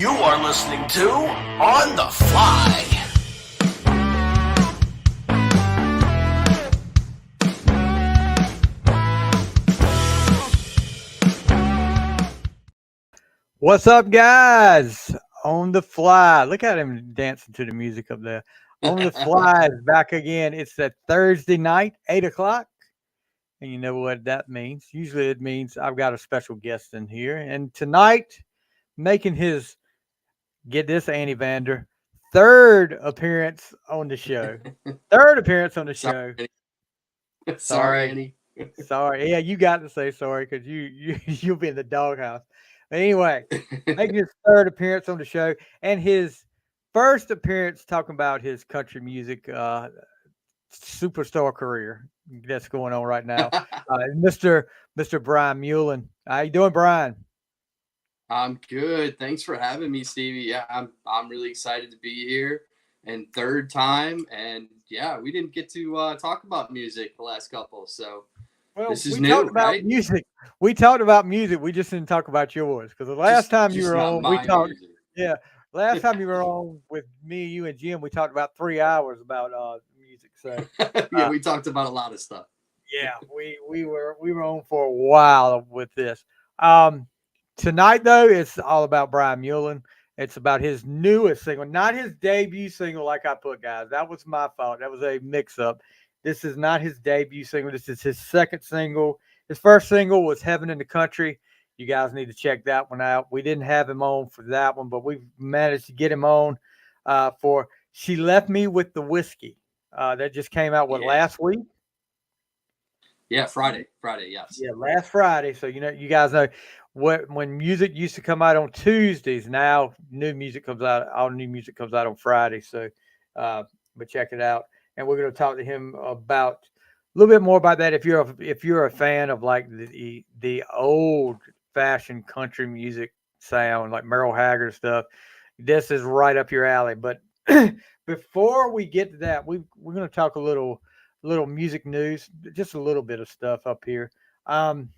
You are listening to On the Fly. What's up, guys? On the Fly. Look at him dancing to the music up there. On the Fly is back again. It's that Thursday night, 8 o'clock. And you know what that means. Usually it means I've got a special guest in here. And tonight, making his, get this, Andy Vander, third appearance on the show. Third appearance on the show. Sorry, Sorry. Annie. Sorry. Yeah, you got to say sorry because you'll be in the doghouse. But anyway, making his third appearance on the show and his first appearance talking about his country music superstar career that's going on right now. Mr. Brian Meulen. How you doing, Brian? I'm good. Thanks for having me, Stevie. Yeah, I'm really excited to be here and third time. And yeah, we didn't get to talk about music the last couple, so Well, this is we new, talked about right? music. We talked about music. We just didn't talk about yours because the last time you Just were not on, we my talked. music. Yeah, last time you were on with me, you, and Jim, we talked about 3 hours about music. So Yeah, uh, we talked about a lot of stuff. yeah, we were on for a while with this. Um, Tonight though, it's all about Brian Meulen. It's about his newest single, not his debut single, like I put, guys. That was my fault. That was a mix-up. This is not his debut single. This is his second single. His first single was "Heaven in the Country." You guys need to check that one out. We didn't have him on for that one, but we managed to get him on for "She Left Me with the Whiskey." That just came out Yeah. last week. Yeah, Friday. Yes. Yeah, last Friday. So you guys know what when music used to come out on Tuesdays. Now new music comes out. All new music comes out on Friday. So, uh, but check it out, and we're going to talk to him about a little bit more about that. If you're a fan of like the old fashioned country music sound, like Merle Haggard stuff, this is right up your alley. But before we get to that, we're going to talk a little music news, just a little bit of stuff up here. Um,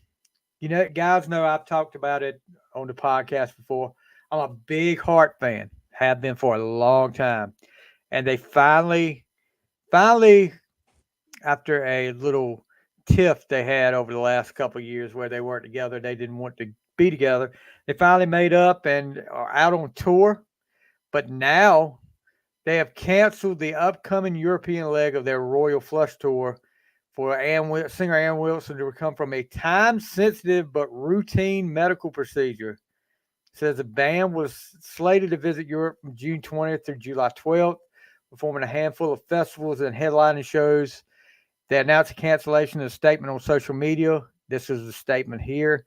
guys know I've talked about it on the podcast before. I'm a big Heart fan, have been for a long time, and they finally, after a little tiff they had over the last couple of years where they weren't together, they didn't want to be together. They finally made up and are out on tour, but now they have canceled the upcoming European leg of their Royal Flush Tour for singer Ann Wilson to recover from a time-sensitive but routine medical procedure. It says the band was slated to visit Europe from June 20th through July 12th, performing a handful of festivals and headlining shows. They announced a cancellation in a statement on social media. This is the statement here.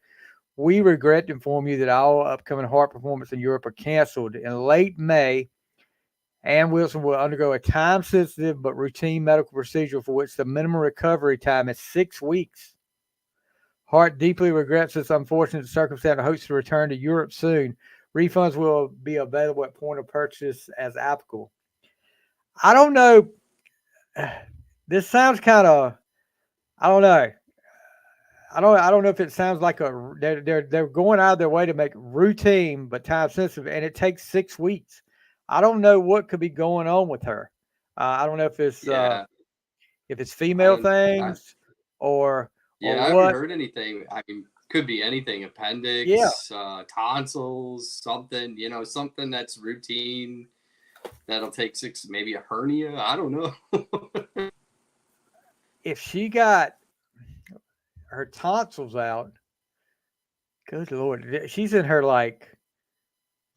We regret to inform you that all upcoming Heart performances in Europe are canceled. In late May, Ann Wilson will undergo a time sensitive but routine medical procedure for which the minimum recovery time is 6 weeks. Hart deeply regrets this unfortunate circumstance and hopes to return to Europe soon. Refunds will be available at point of purchase as applicable. I don't know. This sounds kind of, I don't know. I don't know if it sounds like they're going out of their way to make routine but time sensitive, and it takes 6 weeks. I don't know what could be going on with her. I don't know Yeah. if it's I female don't I things or yeah, I haven't what. heard anything. I mean, could be anything, Yeah, appendix, tonsils, something, something that's routine. That'll take six, maybe a hernia. I don't know. if she got her tonsils out, good lord, she's in her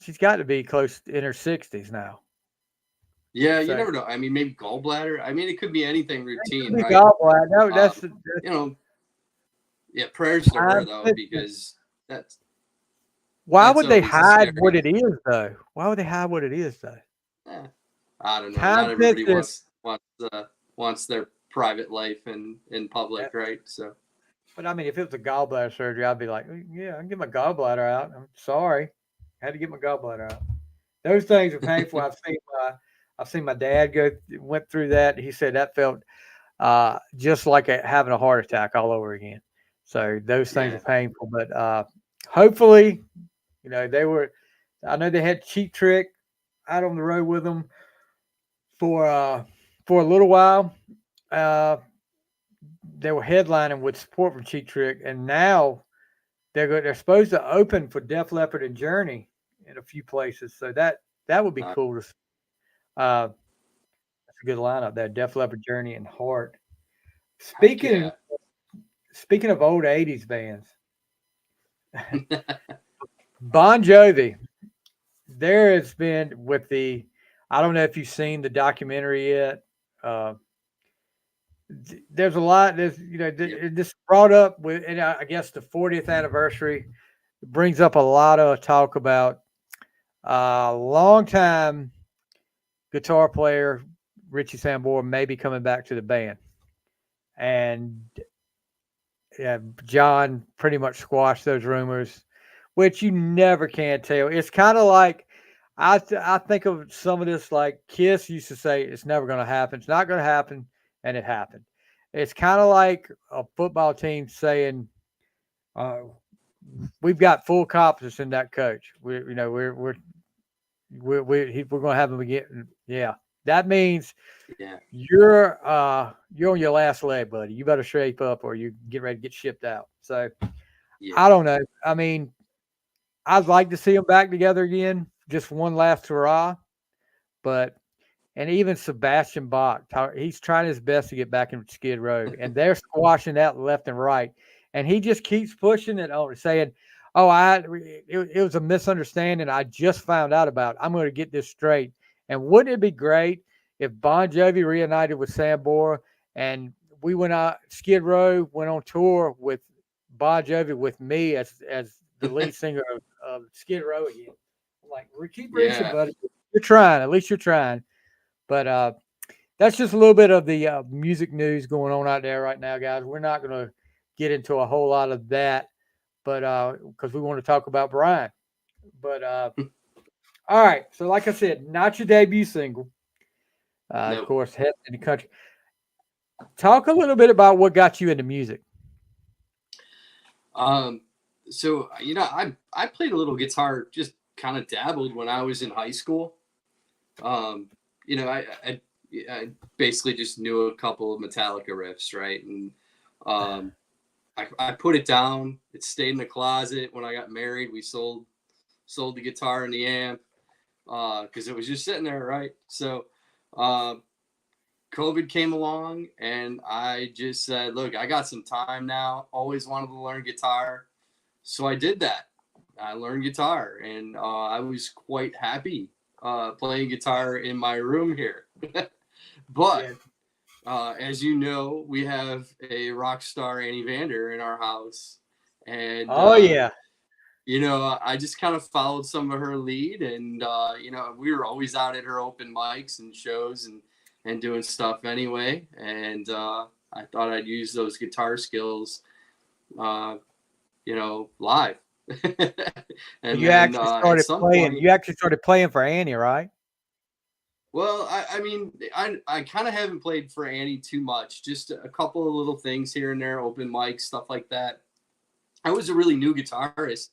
she's got to be close in her 60s now. Yeah, you So never know. I mean, maybe gallbladder. I mean, it could be anything it could routine, be right? gallbladder. No, Um, that's you know, yeah, prayers to her time though, sensitive. because that's Why that's would they always a hide what scary. it is though? Why would they hide what it is though? Eh, I don't know. Time Not everybody sensitive. wants their private life in Yeah. public, right? So But I mean, if it was a gallbladder surgery, I'd be like, yeah, I can get my gallbladder out. I'm sorry, I had to get my gallbladder out. Those things are painful. I've seen my dad went through that. He said that felt just like having a heart attack all over again. So those things are yeah, painful. But hopefully, they were. I know they had Cheap Trick out on the road with them for a little while. Uh, they were headlining with support from Cheap Trick, and now they're supposed to open for Def Leppard and Journey in a few places. So that would be Uh, cool to. Uh, that's a good lineup there. Def Leppard, Journey, and Heart. Heck Speaking yeah. speaking of old '80s bands, Bon Jovi. There has been with the. I don't know if you've seen the documentary yet. Uh, there's a lot. There's Yep. this brought up with, and I guess the 40th anniversary brings up a lot of talk about long time guitar player Richie Sambora may be coming back to the band, and yeah, John pretty much squashed those rumors, which you never can tell. It's kind of like I think of some of this like Kiss used to say it's never going to happen, it's not going to happen, and it happened. It's kind of like a football team saying, uh, "We've got full confidence in that coach. We're going to have him again." Yeah, that means Yeah. you're on your last leg, buddy. You better shape up, or you get ready to get shipped out. So Yeah. I don't know. I mean, I'd like to see them back together again, just one last hurrah. But and even Sebastian Bach, he's trying his best to get back in Skid Row, and they're squashing that left and right. And he just keeps pushing it on, saying, "Oh, it was a misunderstanding. I just found out about it. I'm going to get this straight." And wouldn't it be great if Bon Jovi reunited with Sambora and we went out, Skid Row went on tour with Bon Jovi with me as the lead singer of Skid Row again? I'm like, we keep reaching, Yeah. buddy. You're trying. At least you're trying. But that's just a little bit of the music news going on out there right now, guys. We're not going to get into a whole lot of that, but because we want to talk about Brian. But all right. So, like I said, not your debut single. Of No. course, head in the country. Talk a little bit about what got you into music. Um, so I played a little guitar, just kind of dabbled when I was in high school. Um, I basically just knew a couple of Metallica riffs, right? And um, I put it down. It stayed in the closet. When I got married, we sold the guitar and the amp because it was just sitting there, right? So uh, COVID came along, and I just said, "Look, I got some time now. Always wanted to learn guitar." So I did that. I learned guitar, and I was quite happy playing guitar in my room here. But Yeah. as you know, we have a rock star Annie Vander in our house, and Oh yeah. I just kind of followed some of her lead, and we were always out at her open mics and shows and doing stuff anyway. And I thought I'd use those guitar skills, uh, live. So And you then actually at started some playing. point, You actually started playing for Annie, right? well, I mean, I kind of haven't played for Annie too much, just a couple of little things here and there, open mics, stuff like that. I was a really new guitarist,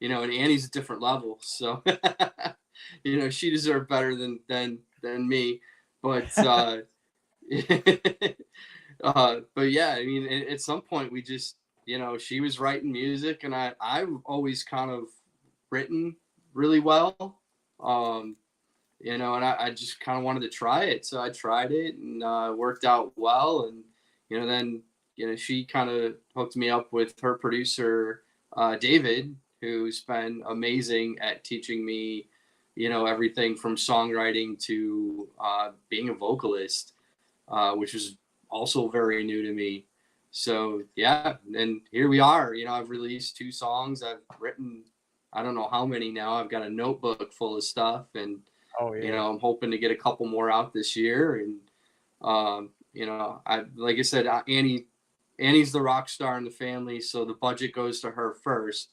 and Annie's a different level, so she deserved better than me. But but yeah, I mean, at some point we just, she was writing music, and I've always kind of written really well, and I just kind of wanted to try it, so I tried it, and worked out well, and then she kind of hooked me up with her producer, David, who's been amazing at teaching me, everything from songwriting to being a vocalist, which is also very new to me. So yeah, and here we are. I've released 2 songs. I've written, I don't know how many now. I've got a notebook full of stuff, and Oh yeah. I'm hoping to get a couple more out this year. And I like I said, Annie's the rock star in the family, so the budget goes to her first.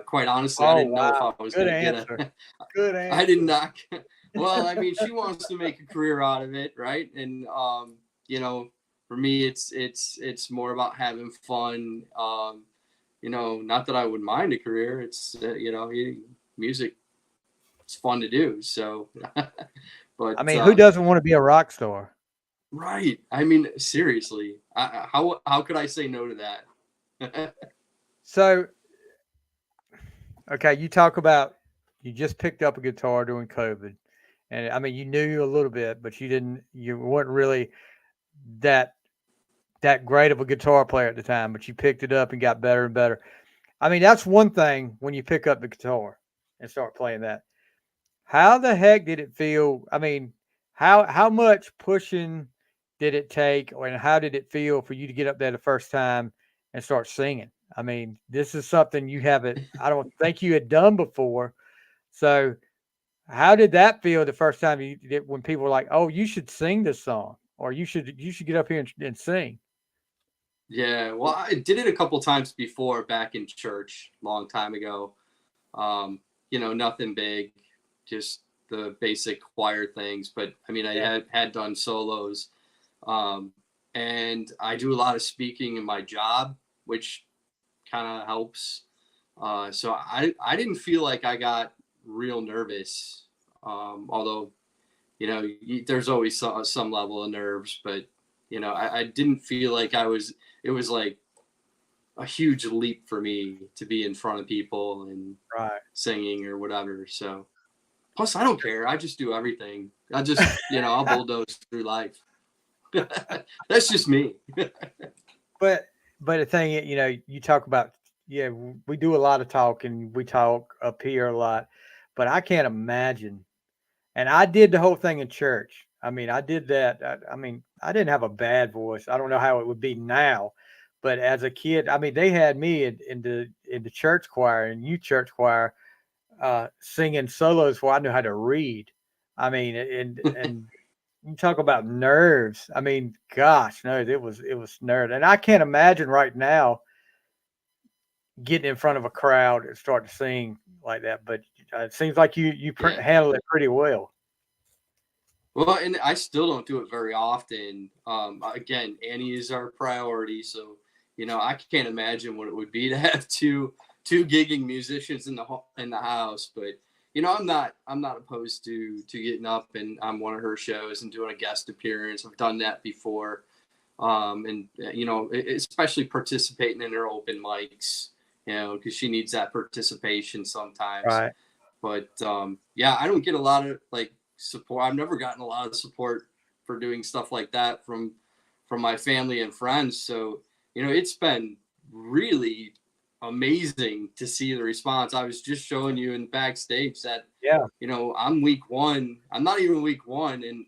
Quite honestly, I Oh didn't know if wow. I was Good gonna get answer. a. Good I did answer. not. Well, I mean, she wants to make a career out of it, right? And for me, it's more about having fun. Not that I would mind a career. It's music. it's fun to do. So, but I mean, who doesn't want to be a rock star? right. I mean, seriously, how could I say no to that? So, okay, you talk about you just picked up a guitar during COVID, and I mean, you knew a little bit, but you weren't really that that great of a guitar player at the time, but you picked it up and got better and better. I mean, that's one thing when you pick up the guitar and start playing that. How the heck did it feel? I mean, how much pushing did it take, and how did it feel for you to get up there the first time and start singing? I mean, this is something you haven't, I don't think you had done before. So, how did that feel the first time you did when people were like, "Oh, you should sing this song," or "You should get up here and sing"? Yeah, well, I did it a couple times before back in church, long time ago. Nothing big, just the basic choir things. But I mean, I Yeah, had done solos, um, and I do a lot of speaking in my job, which kind of helps. So I didn't feel like I got real nervous, although there's always some level of nerves, but I didn't feel like I was. It was like a huge leap for me to be in front of people and right. singing or whatever. So plus, I don't care. I just do everything. I just I'll bulldoze through life. That's just me. But the thing, you talk about, yeah, we do a lot of talking. We talk up here a lot, but I can't imagine. And I did the whole thing in church. I mean, I did that. I mean, I didn't have a bad voice. I don't know how it would be now, but as a kid, I mean, they had me in the church choir and youth church choir, singing solos where I knew how to read. I mean, and you talk about nerves. I mean, gosh, no, it was nerve, and I can't imagine right now getting in front of a crowd and start to sing like that. But it seems like Yeah. handle it pretty well. Well, and I still don't do it very often. Again, Annie is our priority, so I can't imagine what it would be to have two gigging musicians in the house. But I'm not opposed to getting up and on one of her shows and doing a guest appearance. I've done that before, and especially participating in her open mics, because she needs that participation sometimes. Right. But yeah, I don't get a lot of like support. I've never gotten a lot of support for doing stuff like that from my family and friends. So it's been really amazing to see the response. I was just showing you in backstage that Yeah. I'm week one. I'm not even week one, and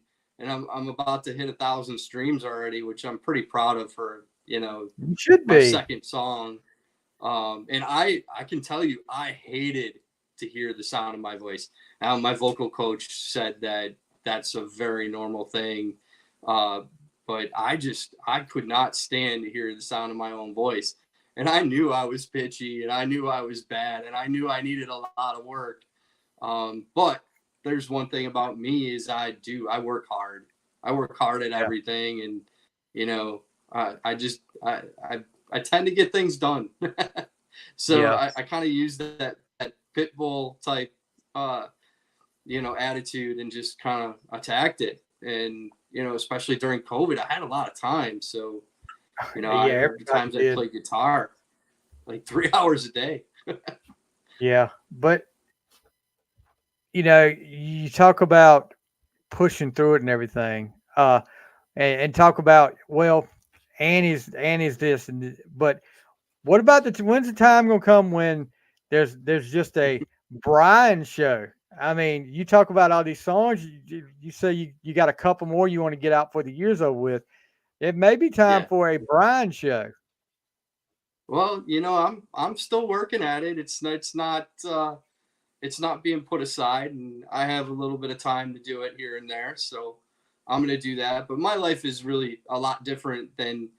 I'm about to hit 1,000 streams already, which I'm pretty proud of for You should my be. second song. And I can tell you, I hated to hear the sound of my voice. Now, my vocal coach said that that's a very normal thing. But I could not stand to hear the sound of my own voice. And I knew I was pitchy and I knew I was bad and I knew I needed a lot of work. But there's one thing about me is I work hard. I work hard at Yeah. everything. And, I tend to get things done. So Yeah. I kind of use that pit bull type, attitude and just kind of attacked it. And, especially during COVID, I had a lot of time. So, Yeah. I the Everybody times I did. played guitar, like 3 hours a day. Yeah. But you talk about pushing through it and everything. And talk about, well, Annie's this but what about when's the time gonna come when there's just a Brian show? I mean, you talk about all these songs. You say you got a couple more you want to get out for the year's over with. It may be time Yeah. for a Brian show. Well, I'm still working at it. It's not being put aside, and I have a little bit of time to do it here and there. So I'm going to do that. But my life is really a lot different than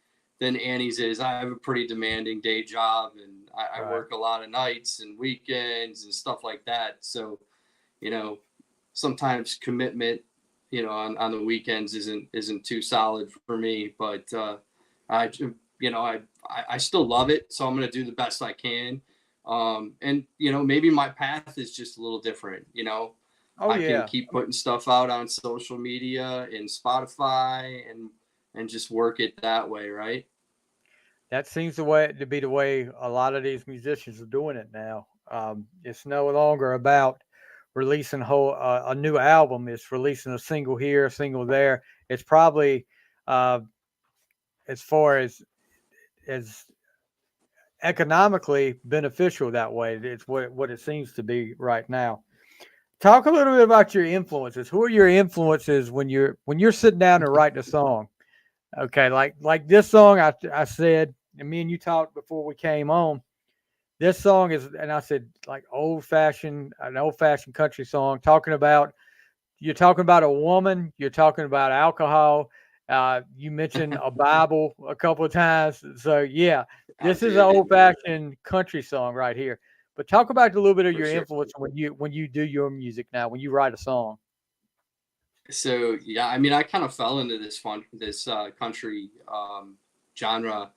Annie's is. I have a pretty demanding day job, and I Right. work a lot of nights and weekends and stuff like that. So you know, sometimes commitment, on the weekends isn't too solid for me. But I, I still love it, so I'm going to do the best I can. And maybe my path is just a little different. Oh I can yeah. keep putting stuff out on social media and Spotify and just work it that way, right? That seems to be the way a lot of these musicians are doing it now. It's no longer about releasing a new album. It's releasing a single here, a single there. It's probably uh, as far as economically beneficial that way. It's what it seems to be right now. Talk a little bit about your influences. Who are your influences when you're sitting down and writing a song? Okay, like this song I said, and me and you talked before we came on. This song is, and I said like an old fashioned country song, you're talking about a woman, you're talking about alcohol. You mentioned a Bible a couple of times, so yeah, I this is an did old fashioned country song right here. But talk about a little bit of for your sure. influence when you do your music now, when you write a song. So yeah, I mean, I kind of fell into this country genre.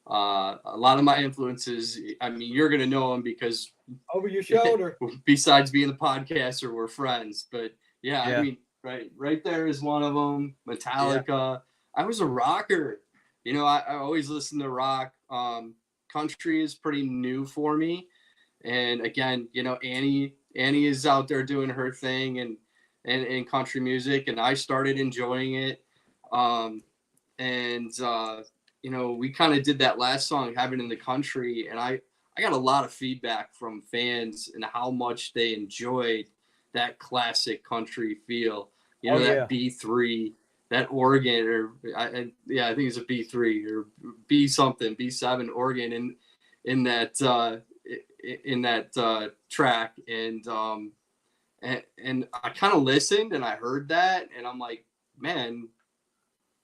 A lot of my influences, I mean, you're gonna know them because Over your shoulder. besides being the podcaster, we're friends. But yeah, I Yeah, mean, right there is one of them. yeah. Metallica. I was a rocker. I always listen to rock. Country is pretty new for me. And again, Annie is out there doing her thing and in country music, and I started enjoying it. Um, and we kind of did that last song, "Having in the Country," and I got a lot of feedback from fans and how much they enjoyed that classic country feel. Oh That yeah. B3, that organ, or yeah, I think it's a B3 or B something, B7 organ in that track, and I kind of listened and I heard that, and I'm like, man,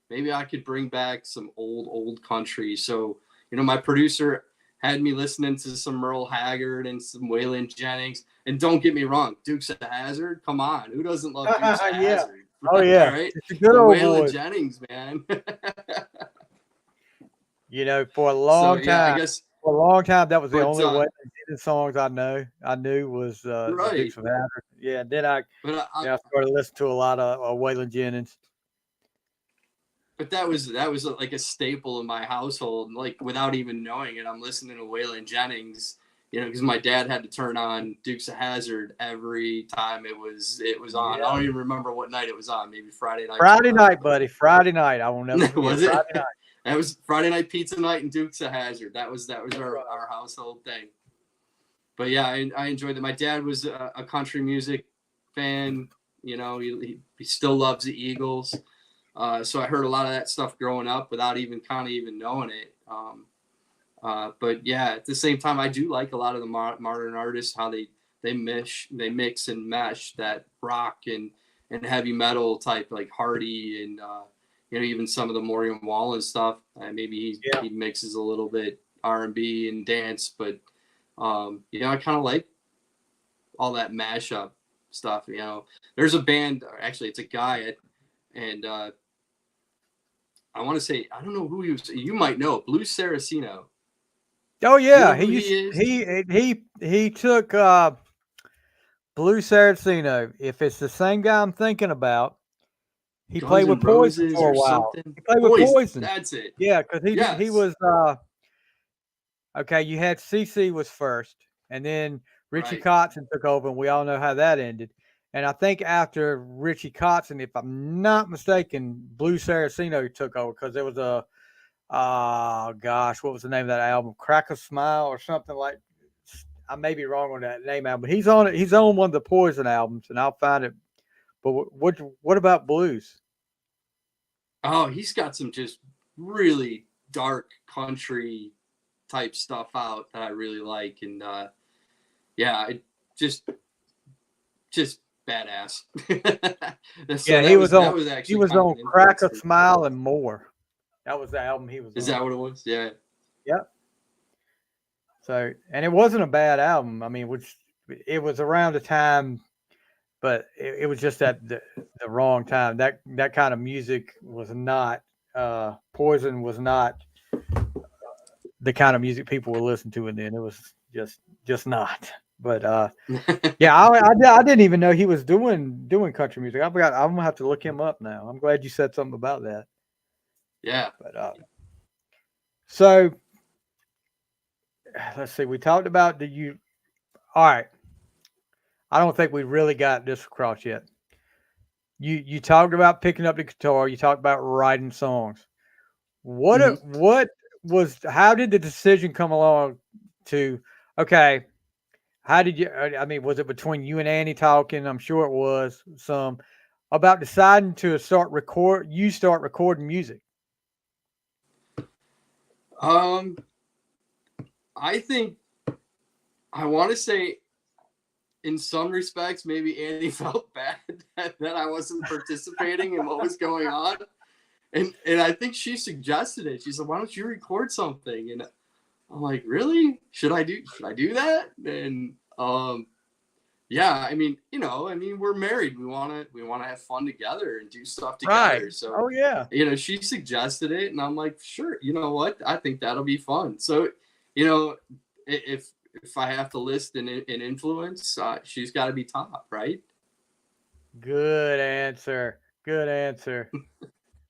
maybe I could bring back some old country. So my producer had me listening to some Merle Haggard and some Waylon Jennings. And don't get me wrong, Dukes of Hazzard, come on, who doesn't love Dukes of Yeah. Hazzard? Oh All yeah. right, It's a good but old Waylon boy. Jennings, man. For a So long yeah, I time. guess, For a long time, that was the but only way the songs I knew was the right, Dukes of Hazzard. Yeah, then I but yeah, I started listening to a lot of Waylon Jennings. but that was like a staple in my household. Like without even knowing it, I'm listening to Waylon Jennings. Because my dad had to turn on Dukes of Hazzard every time it was on. I Yeah. don't even remember what night it was on. Maybe Friday night Friday sometimes. night, buddy. Friday night. I will never But forget was Friday it? night. That was Friday night pizza night and Dukes of Hazzard. That was That's right. our household thing. But yeah, I enjoyed it. My dad was a country music fan. He still loves the Eagles. So I heard a lot of that stuff growing up without even kind of even knowing it. But yeah, at the same time, I do like a lot of the modern artists, how they mix and mesh that rock and heavy metal type, like Hardy and even some of the Maureen Wallen stuff. Maybe Yeah. he mixes a little bit R&B and dance, but I kind of like all that mashup stuff. There's a band, actually, it's a guy, and I want to say, I don't know who he was. You might know Blue Saraceno. Oh Do you know yeah, who he is? he took Blue Saraceno. If it's the same guy I'm thinking about, he Guns played with N' Poison Roses for a or while. something. He played with Poison. Poison. That's it. Yeah, because he Yes. was okay. You had CC was first, and then Richie Right. Kotzen took over, and we all know how that ended. And I think after Richie Kotzen, if I'm not mistaken, Blue Saraceno took over because there was a oh gosh, what was the name of that album? Crack a Smile or something like. I may be wrong on that name album, but he's on it. He's on one of the Poison albums, and I'll find it. But what about blues? Oh, he's got some just really dark country type stuff out that I really like, and yeah, it just badass. So Yeah, that was he actually was kind of on an Crack influence a for me. Smile and More. That was the album he was Is on. that what it was? Yeah. Yep. So, and it wasn't a bad album. I mean, which it was around the time, but it was just at the wrong time. That kind of music was not. Poison was not the kind of music people were listening to, and then it was just not. But yeah, I didn't even know he was doing country music. I forgot. I'm gonna have to look him up now. I'm glad you said something about that. Yeah. But so let's see. We talked about the you. All right. I don't think we really got this across yet. You talked about picking up the guitar. You talked about writing songs. hmm What was? How did the decision come along to? Okay, how did you? I mean, was it between you and Annie talking? I'm sure it was some about deciding to start record. You start recording music. Um, I think I want to say in some respects, maybe Andy felt bad that I wasn't participating in what was going on. And I think she suggested it. She said, "Why don't you record something?" And I'm like, "Really? Should I do that?" And yeah, I mean, we're married. We wanna have fun together and do stuff Right. together. So, Oh yeah. she suggested it, and I'm like, "Sure. You know what? I think that'll be fun." So, you know, if I have to list an influence, she's got to be top, right? Good answer. Good answer.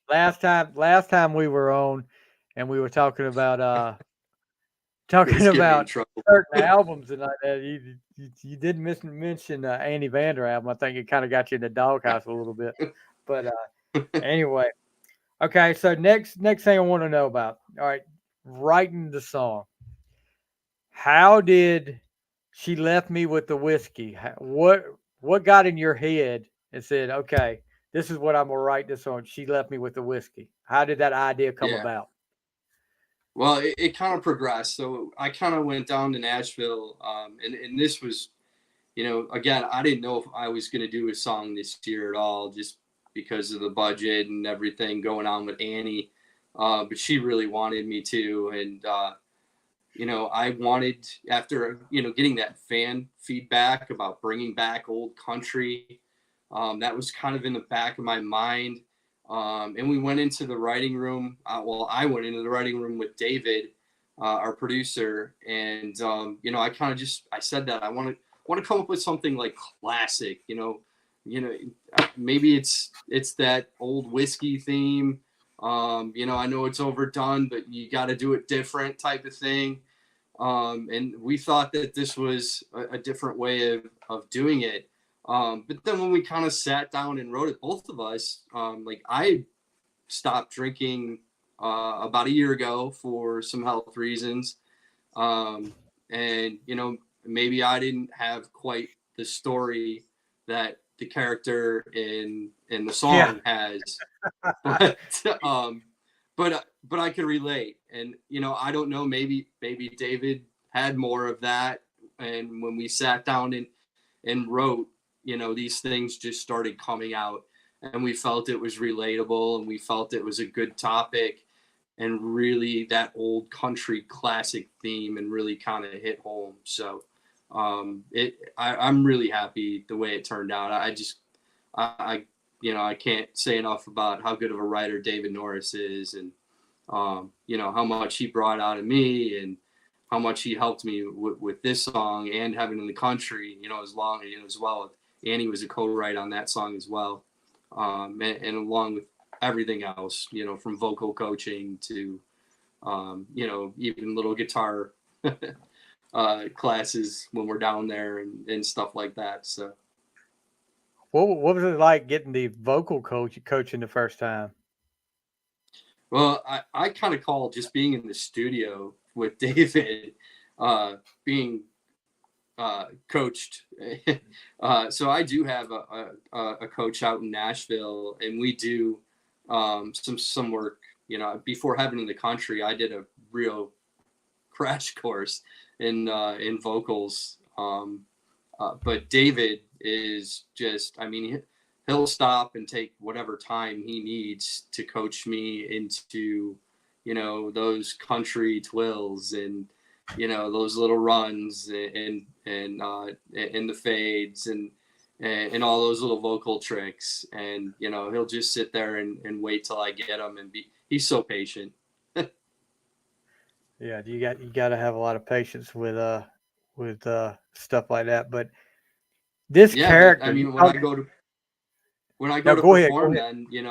Last time we were on, and we were talking about This talking get me in about trouble. certain albums and like that. You didn't mention Andy Vander album. I think it kind of got you in the doghouse a little bit. But anyway, okay. So next thing I want to know about. All right, writing the song. How did she left me with the whiskey? What got in your head and said, okay, this is what I'm gonna write this on? She left me with the whiskey. How did that idea come Yeah. about? Well, it kind of progressed. So I kind of went down to Nashville, and this was, again, I didn't know if I was going to do a song this year at all, just because of the budget and everything going on with Annie. But she really wanted me to, and I wanted, after getting that fan feedback about bringing back old country. That was kind of in the back of my mind. And we went into the writing room. Well, I went into the writing room with David, our producer, and I kind of just I said that I want to come up with something like classic. Maybe it's that old whiskey theme. I know it's overdone, but you got to do it different type of thing. And we thought that this was a different way of doing it. But then when we kind of sat down and wrote it, both of us, like I stopped drinking about a year ago for some health reasons. And, maybe I didn't have quite the story that the character in the Yeah. song has, but but I could relate, and I don't know, maybe David had more of that, and when we sat down and wrote, these things just started coming out, and we felt it was relatable, and we felt it was a good topic, and really that old country classic theme, and really kind of hit home. So I'm really happy the way it turned out. I I can't say enough about how good of a writer David Norris is, and how much he brought out of me, and how much he helped me with this song and having in the country, as well. Annie was a co-write on that song as well, and along with everything else, from vocal coaching to even little guitar classes when we're down there, and stuff like that. So. What was it like getting the vocal coaching the first time? Well, I kind of call just being in the studio with David, being coached. So I do have a coach out in Nashville, and we do some work. Before having in the country, I did a real crash course in vocals. But David is just, I mean, he'll stop and take whatever time he needs to coach me into, those country twills, and, those little runs, and the fades, and all those little vocal tricks. And, he'll just sit there and wait till I get him, and he's so patient. Yeah, you got to have a lot of patience with stuff like that. But this Yeah, but I character, mean, when I go to no, go ahead, go perform, ahead. then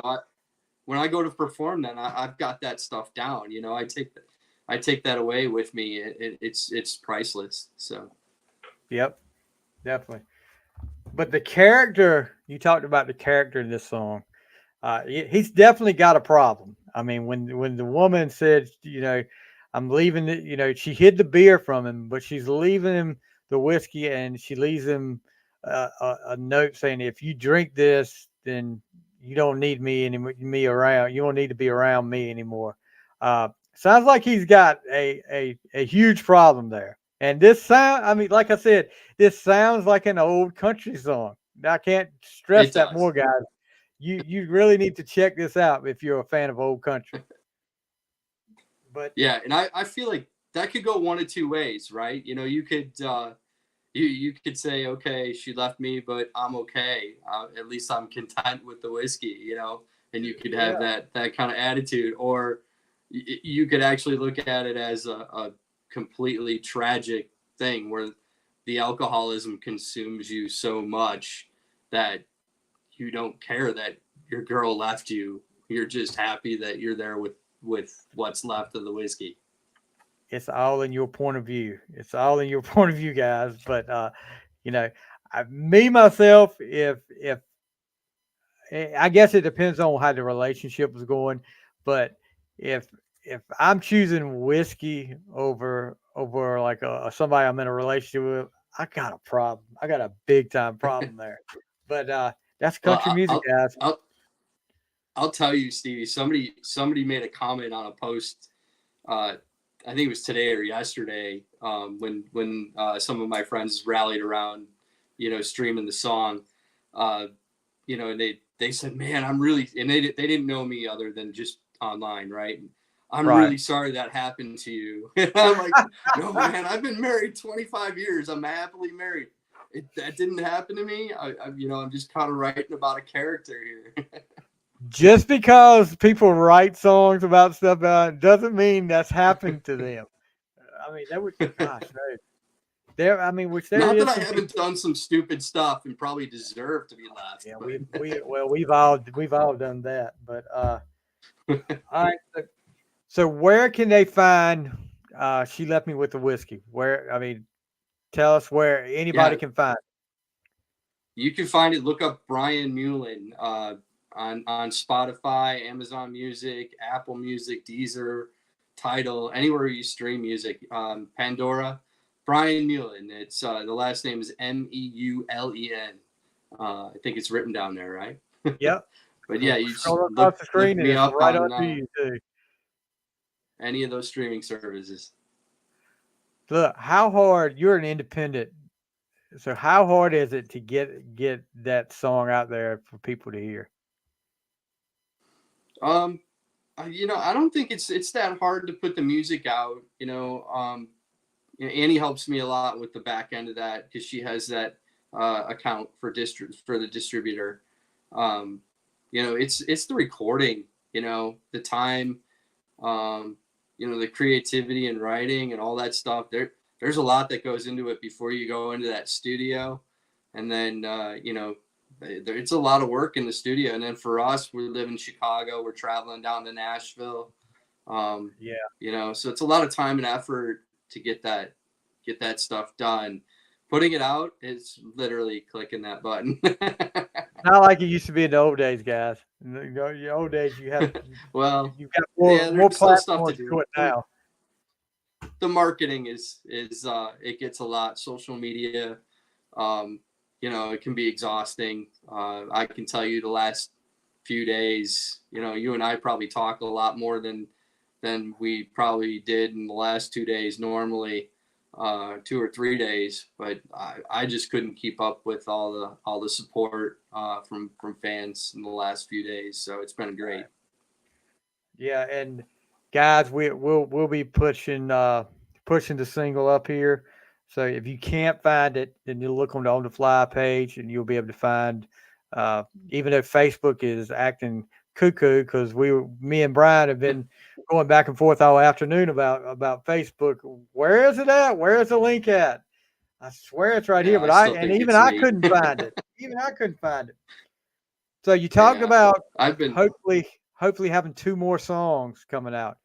when I go to perform, then I've got that stuff down. I take that away with me. It's priceless. So Yep, definitely. But the character, you talked about the character in this song. He's definitely got a problem. I mean, when the woman said, I'm leaving it, she hid the beer from him, but she's leaving him the whiskey, and she leaves him a note saying, if you drink this, then you don't need me around. You don't need to be around me anymore. Sounds like he's got a huge problem there. And this sound, I mean, like I said, this sounds like an old country song. I can't stress it that does. more, guys. You really need to check this out if you're a fan of old country. But Yeah, and I feel like that could go one of two ways, right? You could you could say, okay, she left me, but I'm okay. At least I'm content with the whiskey, and you could have yeah, that kind of attitude, or you could actually look at it as a completely tragic thing where the alcoholism consumes you so much that you don't care that your girl left you. You're just happy that you're there with what's left of the whiskey. it's all in your point of view. It's all in your point of view, guys. But you know, me myself, if I guess it depends on how the relationship was going, but if I'm choosing whiskey over like somebody I'm in a relationship with, I got a problem. I got a big time problem there. But that's Well, country music, guys. I'll tell you, Stevie. Somebody made a comment on a post. Uh, I think it was today or yesterday, when some of my friends rallied around, streaming the song. Uh, and they said, "Man, I'm really," and they didn't know me other than just online, right? I'm Right. really sorry that happened to you. And I'm like, "No, man, I've been married 25 years. I'm happily married. That didn't happen to me. I'm just kind of writing about a character here." Just because people write songs about stuff doesn't mean that's happened to them. I mean, that would, gosh, no. There. I mean, which there Not that is I some people. haven't done some stupid stuff and probably deserve to be left, Yeah, but we've all done that. But all right. So where can they find? She left me with the whiskey. Where? I mean, tell us where anybody yeah, can find. you can find it. Look up Brian Meulen on Spotify, Amazon Music, Apple Music, Deezer, Tidal, anywhere you stream music. Pandora, Brian Meulen. It's the last name is Meulen. I think it's written down there, right? Yep. But yeah, you just Scroll across the look screen and me it's up right on under you too. any of those streaming services. Look, how hard you're an independent. So how hard is it to get that song out there for people to hear? Um, I don't think it's that hard to put the music out. Annie helps me a lot with the back end of that because she has that account for the distributor. Um, it's the recording, the time, the creativity and writing and all that stuff. There's a lot that goes into it before you go into that studio, and then it's a lot of work in the studio. And then for us, we live in Chicago. We're traveling down to Nashville. Yeah. So it's a lot of time and effort to get that stuff done. Putting it out is literally clicking that button. Not like it used to be in the old days, guys. In the old days, Well, you've got yeah, more there's still stuff to platforms to do do. it now. The marketing is it gets a lot. Social media, it can be exhausting. I can tell you the last few days, you and I probably talk a lot more than we probably did in the last 2 days normally, 2 or 3 days. But I just couldn't keep up with all the support from fans in the last few days. So it's been great. Yeah, and guys, we'll be pushing the single up here. So if you can't find it, then you look on the Fly page, and you'll be able to find. Even though Facebook is acting cuckoo, because me and Brian have been going back and forth all afternoon about Facebook. Where is it at? Where is the link at? I swear it's right here, Yeah, but I still think even it's I me. couldn't find it. Even I couldn't find it. So you talked Yeah, about I've been. hopefully having 2 more songs coming out.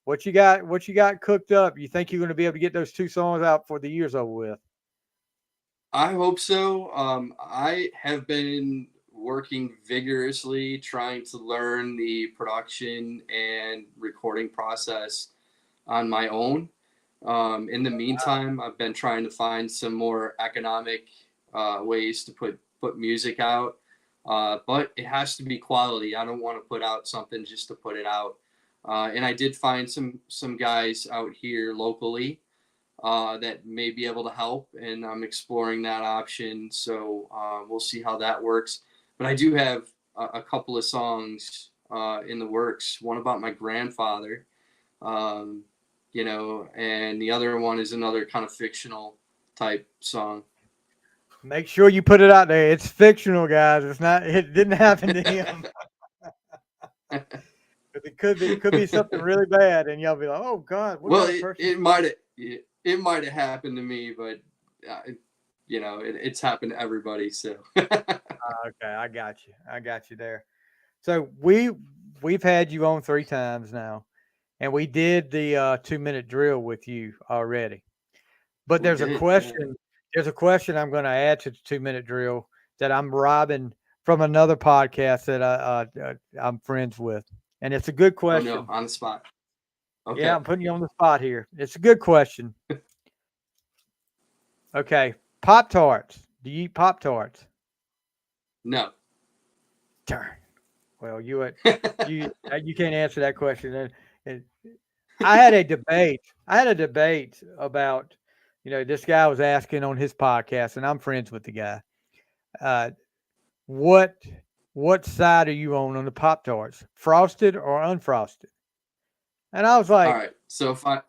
What you got? What you got cooked up? You think you're going to be able to get those 2 songs out before the year's over with? I hope so. I have been working vigorously trying to learn the production and recording process on my own. In the meantime, I've been trying to find some more economic ways to put music out, but it has to be quality. I don't want to put out something just to put it out. And I did find some guys out here locally that may be able to help, and I'm exploring that option. So we'll see how that works. But I do have a couple of songs in the works. One about my grandfather, um, and the other one is another kind of fictional type song. Make sure you put it out there. It's fictional, guys. It's not. It didn't happen to him. 'Cause it could be something really bad, and y'all be like, "Oh God, what Well, kind of person?" it might have happened to me, but it's happened to everybody. So Okay, I got you there. So we've had you on 3 times now, and we did the 2-minute drill with you already. But we did, yeah. there's a question I'm going to add to the 2-minute drill that I'm robbing from another podcast that I'm friends with, and it's a good Oh no, question. on the spot. Yeah, Okay, I'm putting you on the spot here. It's a good question. Okay, Pop Tarts. Do you eat Pop Tarts? no. Darn. Well, you can't answer that question. And I had a debate. I had a debate about, this guy was asking on his podcast, and I'm friends with the guy. Uh, what what side are you on the Pop Tarts, frosted or unfrosted? And I was All like, right. So if I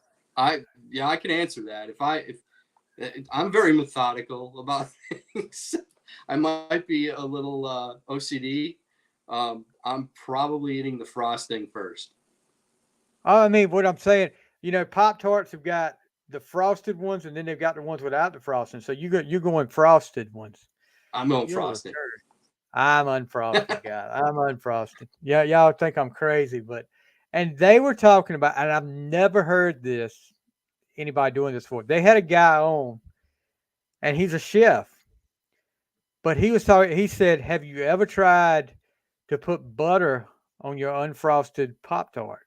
yeah, I can answer that. If I'm very methodical about things, I might be a little OCD. I'm probably eating the frosting first. oh, I mean, what I'm saying, Pop Tarts have got the frosted ones, and then they've got the ones without the frosting. So you're going frosted ones. I'm going You're a frosting. turd. I'm unfrosted, guy. I'm unfrosted. Yeah, y'all think I'm crazy, and they were talking about, and I've never heard this anybody doing this before. They had a guy on, and he's a chef, but he was talking. He said, "Have you ever tried to put butter on your unfrosted Pop Tart?"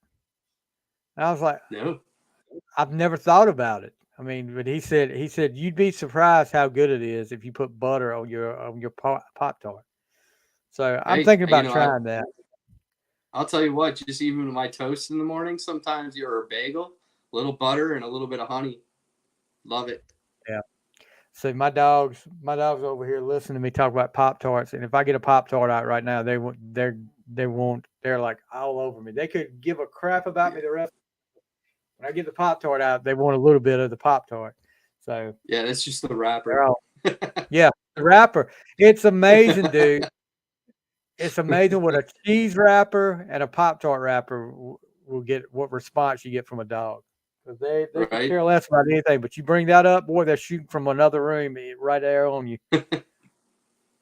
And I was like, No. "I've never thought about it." I mean, but he said you'd be surprised how good it is if you put butter on your Pop Tart. So I'm Hey, thinking about trying that. I'll tell you what. Just even my toast in the morning, sometimes you're a bagel, a little butter, and a little bit of honey. Love it. Yeah. See, my dogs over here listening to me talk about Pop Tarts, and if I get a Pop Tart out right now, they're like all over me. They could give a crap about me the rest. When I get the Pop Tart out, they want a little bit of the Pop Tart. So Yeah, that's just the they're wrapper. all, yeah, the wrapper. It's amazing, dude. It's amazing what a cheese wrapper and a Pop Tart wrapper will get. What response you get from a dog? Because they could Right. care less about anything. But you bring that up, boy, they're shooting from another room right there on you.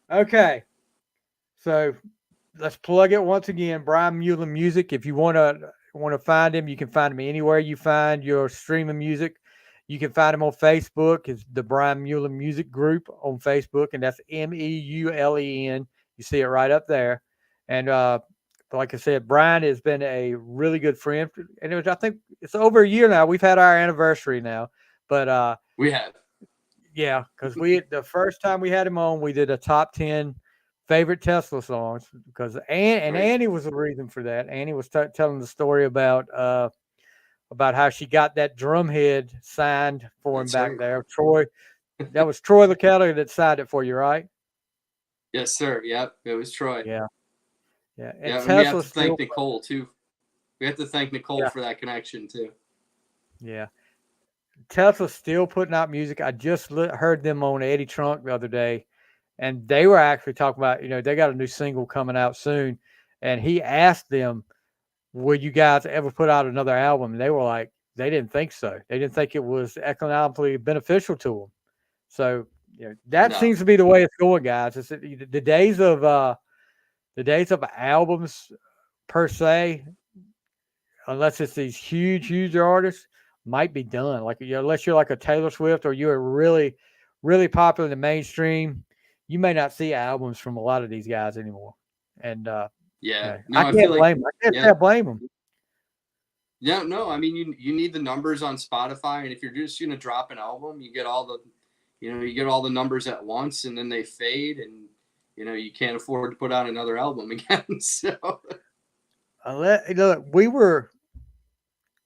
Okay, so let's plug it once again. Brian Meulen Music. If you want to find him, you can find him anywhere you find your streaming music. You can find him on Facebook. It's the Brian Meulen Music Group on Facebook, and that's Meulen. You see it right up there. And like I said, Brian has been a really good friend, and I think it's over a year now. We've had our anniversary now, but We have. yeah, because the first time we had him on, we did a top 10 favorite Tesla songs because Right. Annie was the reason for that. Annie was telling the story about how she got that drumhead signed for him That's back right. there. Troy, that was Troy LaKelly that signed it for you, right? Yes, sir. Yep. It was Troy. Yeah, yeah. And Yeah, and we have Tesla to thank still, Nicole too. We have to thank Nicole yeah, for that connection too. yeah. Tesla's still putting out music. I just heard them on Eddie Trunk the other day, and they were actually talking about, they got a new single coming out soon, and he asked them, "Will you guys ever put out another album?" And they were like, they didn't think so. They didn't think it was economically beneficial to them. So that No. seems to be the way it's going, guys. It's the days of albums per se, unless it's these huge artists, might be done. Like unless you're like a Taylor Swift or you're really popular in the mainstream, you may not see albums from a lot of these guys anymore. And Yeah. No, I I feel can't like, blame them. I can't say yeah. I blame them. Yeah, no, I mean you need the numbers on Spotify, and if you're just gonna drop an album, you get all the numbers at once, and then they fade, and you can't afford to put out another album again. So Look,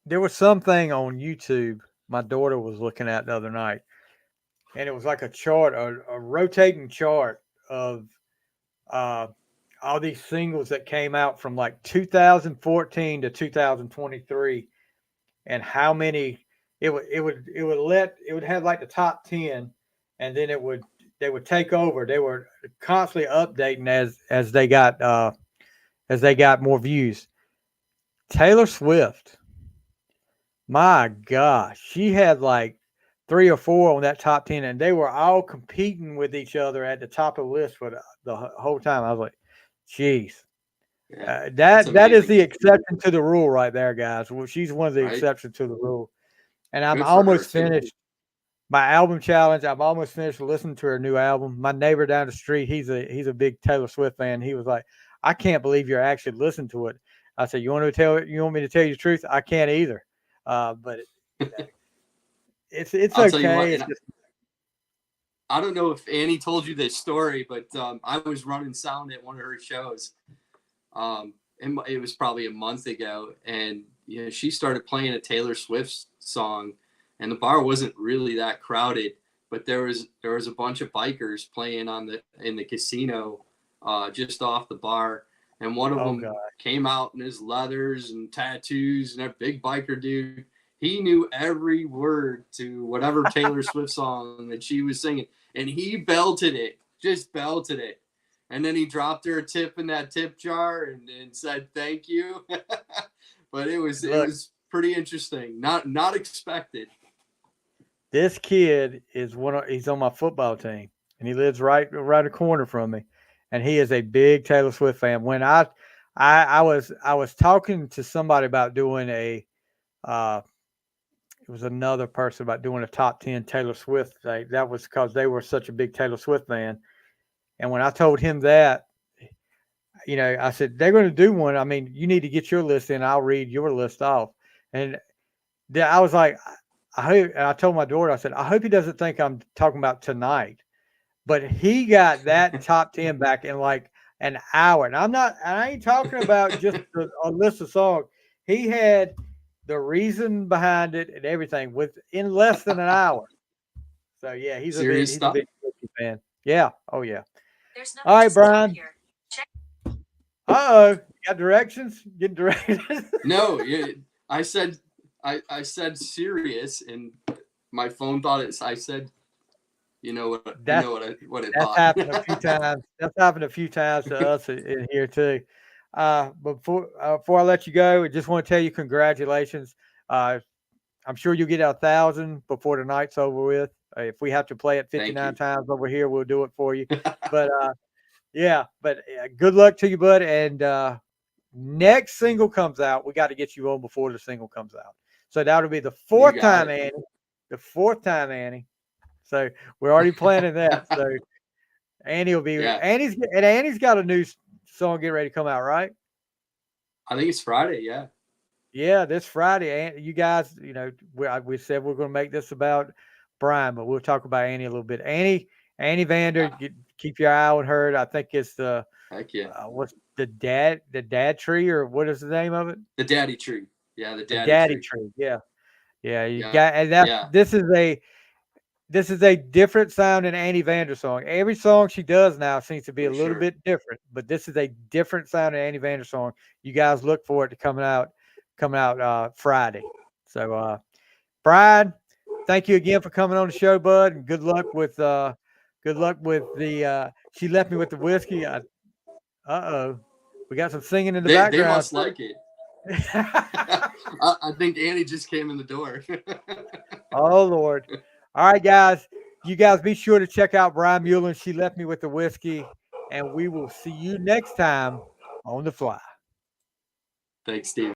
there was something on YouTube my daughter was looking at the other night, and it was like a chart, a rotating chart of uh, all these singles that came out from like 2014 to 2023, and how many it would have like the top 10, and then they would take over. They were constantly updating as they got more views. Taylor Swift, my gosh, she had like 3 or 4 on that top 10, and they were all competing with each other at the top of the list for the whole time. I was like, "Jeez, yeah, it's that is amazing, the exception to the rule right there, guys." Well, she's one of the right? exceptions to the rule, and I'm Good for her almost too. finished my album challenge. I'm almost finished listening to her new album. My neighbor down the street, he's a big Taylor Swift fan. He was like, "I can't believe you're actually listening to it." I said, You want me to tell you the truth? I can't either." But it's I'll tell you what, okay. and I don't know if Annie told you this story, but I was running sound at one of her shows. And it was probably a month ago, and she started playing a Taylor Swift song, and the bar wasn't really that crowded, but there was a bunch of bikers playing in the casino, just off the bar, and one of Oh them god. came out in his leathers and tattoos, and that big biker dude. He knew every word to whatever Taylor Swift song that she was singing, and he belted it, just belted it. And then he dropped her a tip in that tip jar and said thank you. But it was pretty interesting. Not expected. This kid is he's on my football team, and he lives right a corner from me, and he is a big Taylor Swift fan. When I was talking to somebody about doing it was another person about doing a top 10 Taylor Swift thing. That was because they were such a big Taylor Swift fan. And when I told him that, I said, they're going to do one. I mean, you need to get your list in. I'll read your list off. And I was like, I hope, and I told my daughter, I said, I hope he doesn't think I'm talking about tonight. But he got that top 10 back in like an hour. And I ain't talking about just a list of songs. He had the reason behind it and everything within less than an hour. So yeah, Serious he's a stuff. big Swiftie fan. Yeah. Oh yeah. All right, Brian. Uh-oh. You got directions? Getting directions? No, I said serious, and my phone thought it's. I said, what it That's thought. happened a few times. That's happened a few times to us in here too. But before I let you go, I just want to tell you congratulations. I'm sure you'll get 1,000 before the night's over with. If we have to play it 59 times over here, we'll do it for you. But good luck to you, bud. And next single comes out, we got to get you on before the single comes out. So that'll be the fourth time, Annie. The fourth time, Annie. So we're already planning that. So Annie will be Annie's got a new song getting ready to come out, right? I think it's Friday. Yeah. Yeah, this Friday. And you guys, we said we're going to make this about Brian, but we'll talk about Annie a little bit. Annie Vander, keep your eye on her. I think it's the what's the dad tree, or what is the name of it? The Daddy Tree. Yeah, the Daddy tree. Yeah. Got, and this is a different sound in Annie Vander song. Every song she does now seems to be a little bit different, but this is a different sound in Annie Vander song. You guys look for it to coming out Friday. So Brian, thank you again for coming on the show, bud, and good luck with the she left me with the whiskey. We got some singing in the background. They must like it. I think Annie just came in the door. Oh Lord. All right, guys. You guys be sure to check out Brian Meulen. She left me with the whiskey, and we will see you next time on the fly. Thanks, Steve.